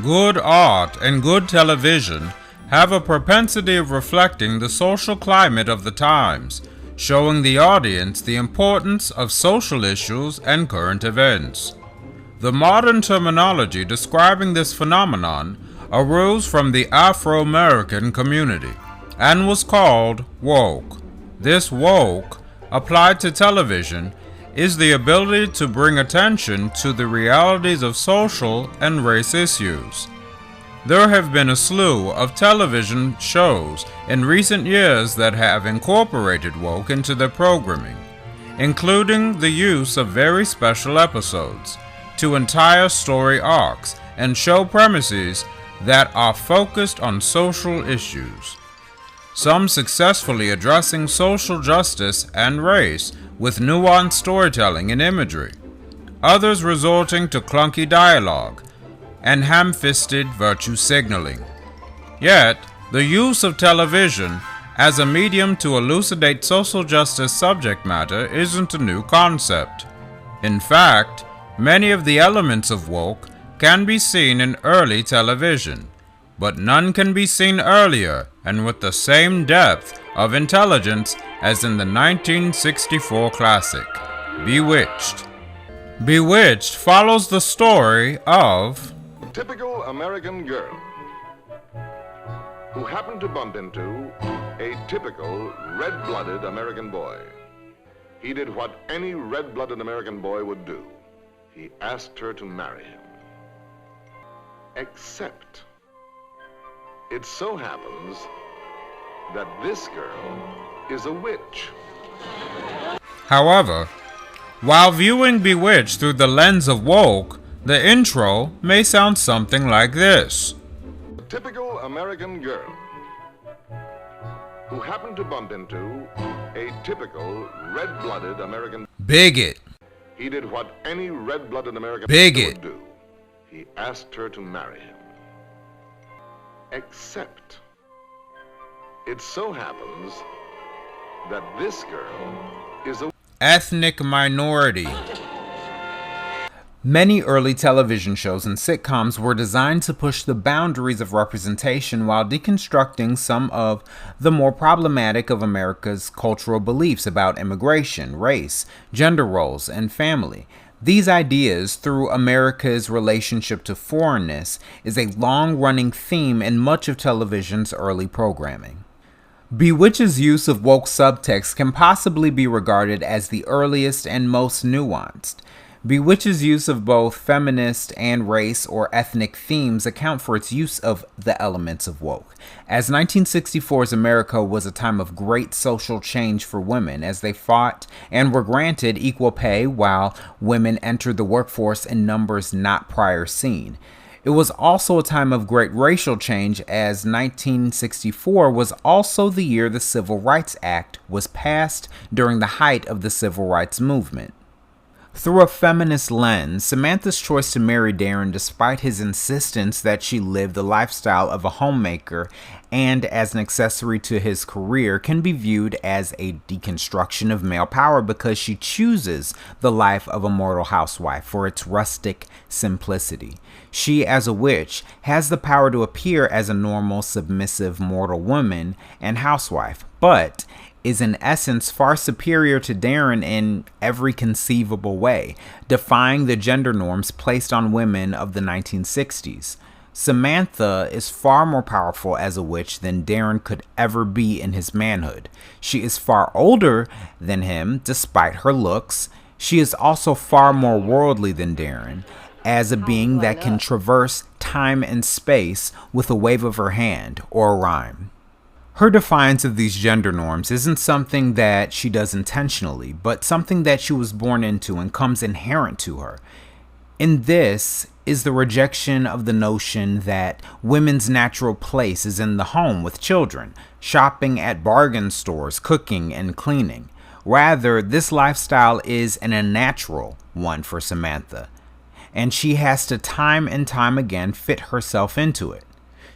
Good art and good television have a propensity of reflecting the social climate of the times, showing the audience the importance of social issues and current events. The modern terminology describing this phenomenon arose from the Afro-American community and was called woke. This woke, applied to television, is the ability to bring attention to the realities of social and race issues. There have been a slew of television shows in recent years that have incorporated woke into their programming, including the use of very special episodes to entire story arcs and show premises that are focused on social issues. Some successfully addressing social justice and race with nuanced storytelling and imagery, others resorting to clunky dialogue and ham-fisted virtue signaling. Yet, the use of television as a medium to elucidate social justice subject matter isn't a new concept. In fact, many of the elements of woke can be seen in early television, but none can be seen earlier and with the same depth of intelligence as in the 1964 classic, Bewitched. Bewitched follows the story of a typical American girl who happened to bump into a typical red-blooded American boy. He did what any red-blooded American boy would do. He asked her to marry him. Except it so happens that this girl is a witch. However, while viewing Bewitched through the lens of woke, the intro may sound something like this. A typical American girl who happened to bump into a typical red-blooded American bigot. He did what any red-blooded American bigot would do. He asked her to marry him. Except it so happens that this girl is a ethnic minority. Many early television shows and sitcoms were designed to push the boundaries of representation while deconstructing some of the more problematic of America's cultural beliefs about immigration, race, gender roles, and family. These ideas, through America's relationship to foreignness, is a long-running theme in much of television's early programming. Bewitched's use of woke subtext can possibly be regarded as the earliest and most nuanced. Bewitched's use of both feminist and race or ethnic themes account for its use of the elements of woke, as 1964's America was a time of great social change for women as they fought and were granted equal pay while women entered the workforce in numbers not prior seen. It was also a time of great racial change as 1964 was also the year the Civil Rights Act was passed during the height of the Civil Rights Movement. Through a feminist lens, Samantha's choice to marry Darren despite his insistence that she live the lifestyle of a homemaker and as an accessory to his career can be viewed as a deconstruction of male power because she chooses the life of a mortal housewife for its rustic simplicity. She, as a witch, has the power to appear as a normal, submissive, mortal woman and housewife, but is in essence far superior to Darren in every conceivable way, defying the gender norms placed on women of the 1960s. Samantha is far more powerful as a witch than Darren could ever be in his manhood. She is far older than him, despite her looks. She is also far more worldly than Darren, as a being that can traverse time and space with a wave of her hand or a rhyme. Her defiance of these gender norms isn't something that she does intentionally, but something that she was born into and comes inherent to her. In this is the rejection of the notion that women's natural place is in the home with children, shopping at bargain stores, cooking and cleaning. Rather, this lifestyle is an unnatural one for Samantha, and she has to time and time again fit herself into it.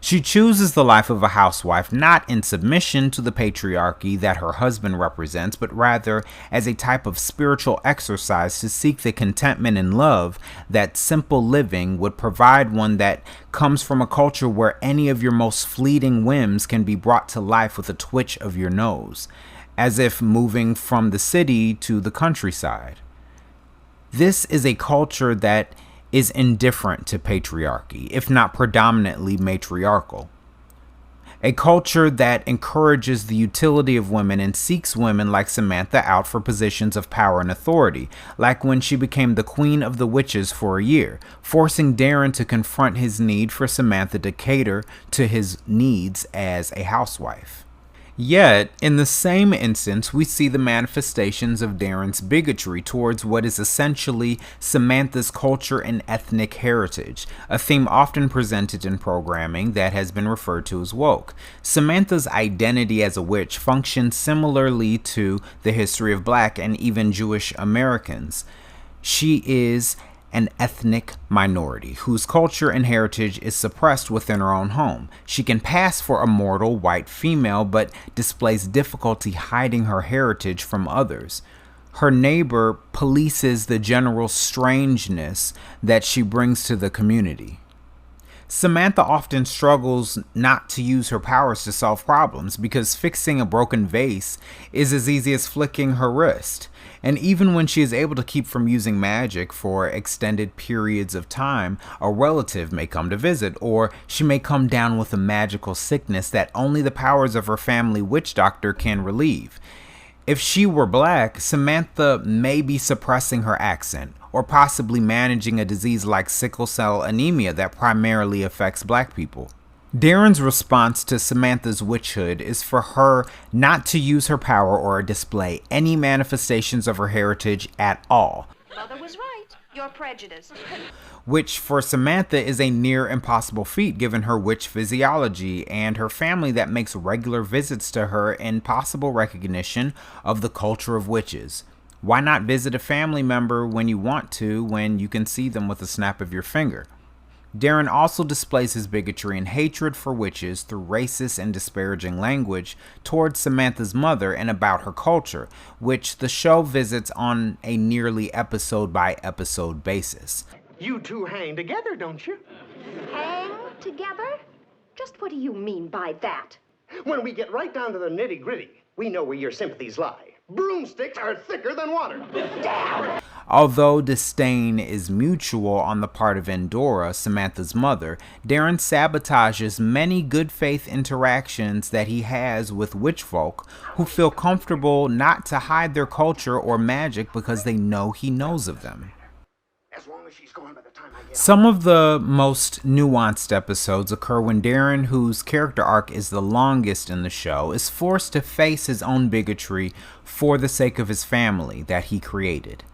She chooses the life of a housewife not in submission to the patriarchy that her husband represents, but rather as a type of spiritual exercise to seek the contentment and love that simple living would provide, one that comes from a culture where any of your most fleeting whims can be brought to life with a twitch of your nose, as if moving from the city to the countryside. This is a culture that is indifferent to patriarchy, if not predominantly matriarchal. A culture that encourages the utility of women and seeks women like Samantha out for positions of power and authority, like when she became the queen of the witches for a year, forcing Darren to confront his need for Samantha to cater to his needs as a housewife. Yet, in the same instance, we see the manifestations of Darren's bigotry towards what is essentially Samantha's culture and ethnic heritage, a theme often presented in programming that has been referred to as woke. Samantha's identity as a witch functions similarly to the history of Black and even Jewish Americans. She is an ethnic minority whose culture and heritage is suppressed within her own home. She can pass for a mortal white female, but displays difficulty hiding her heritage from others. Her neighbor polices the general strangeness that she brings to the community. Samantha often struggles not to use her powers to solve problems because fixing a broken vase is as easy as flicking her wrist. And even when she is able to keep from using magic for extended periods of time, a relative may come to visit, or she may come down with a magical sickness that only the powers of her family witch doctor can relieve. If she were Black, Samantha may be suppressing her accent, or possibly managing a disease like sickle cell anemia that primarily affects Black people. Darren's response to Samantha's witchhood is for her not to use her power or display any manifestations of her heritage at all. Mother was right. You're prejudiced. Which for Samantha is a near impossible feat given her witch physiology and her family that makes regular visits to her in possible recognition of the culture of witches. Why not visit a family member when you want to, when you can see them with a snap of your finger? Darren also displays his bigotry and hatred for witches through racist and disparaging language towards Samantha's mother and about her culture, which the show visits on a nearly episode-by-episode basis. You two hang together, don't you? Hang together? Just what do you mean by that? When we get right down to the nitty-gritty, we know where your sympathies lie. Broomsticks are thicker than water. Although disdain is mutual on the part of Endora, Samantha's mother, Darren sabotages many good faith interactions that he has with witch folk who feel comfortable not to hide their culture or magic because they know he knows of them. As long as she's gone by the time I get Some of the most nuanced episodes occur when Darren, whose character arc is the longest in the show, is forced to face his own bigotry for the sake of his family that he created.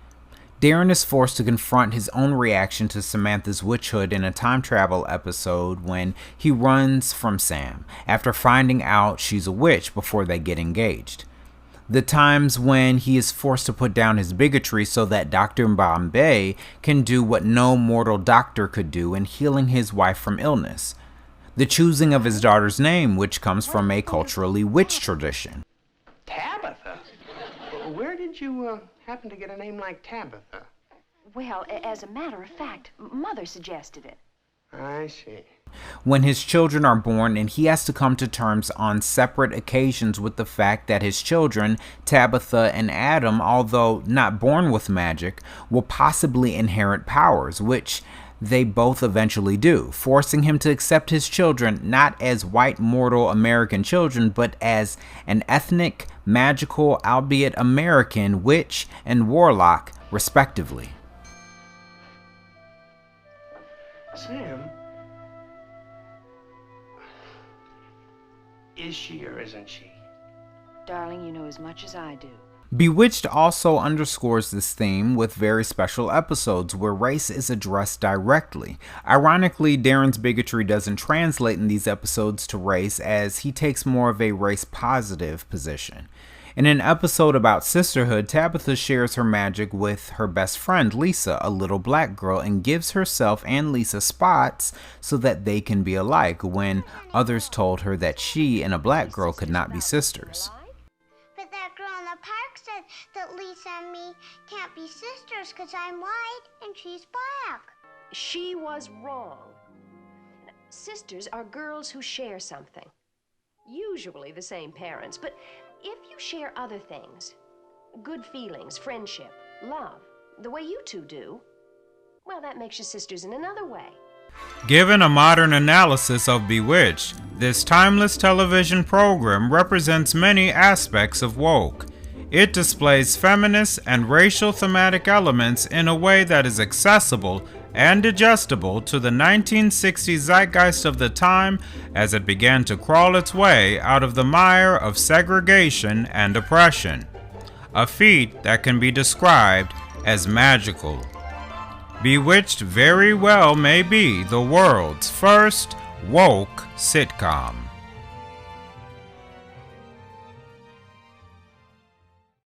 Darren is forced to confront his own reaction to Samantha's witchhood in a time travel episode when he runs from Sam after finding out she's a witch before they get engaged. The times when he is forced to put down his bigotry so that Dr. Bombay can do what no mortal doctor could do in healing his wife from illness. The choosing of his daughter's name, which comes from a culturally witch tradition. Tabitha? Where did you happen to get a name like Tabitha? Well, as a matter of fact, Mother suggested it. I see. When his children are born and he has to come to terms on separate occasions with the fact that his children, Tabitha and Adam, although not born with magic, will possibly inherit powers, which they both eventually do, forcing him to accept his children not as white mortal American children, but as an ethnic, magical, albeit American, witch and warlock, respectively. Sam? Is she or isn't she? Darling, you know as much as I do. Bewitched also underscores this theme with very special episodes where race is addressed directly. Ironically, Darren's bigotry doesn't translate in these episodes to race as he takes more of a race-positive position. In an episode about sisterhood, Tabitha shares her magic with her best friend, Lisa, a little black girl, and gives herself and Lisa spots so that they can be alike, when others told her that she and a black girl could not be sisters. But that girl in the park said that Lisa and me can't be sisters because I'm white and she's black. She was wrong. Sisters are girls who share something. Usually the same parents, but if you share other things, good feelings, friendship, love, the way you two do, well, that makes you sisters in another way. Given a modern analysis of Bewitched, this timeless television program represents many aspects of woke. It displays feminist and racial thematic elements in a way that is accessible and digestible to the 1960s zeitgeist of the time as it began to crawl its way out of the mire of segregation and oppression. A feat that can be described as magical. Bewitched very well may be the world's first woke sitcom.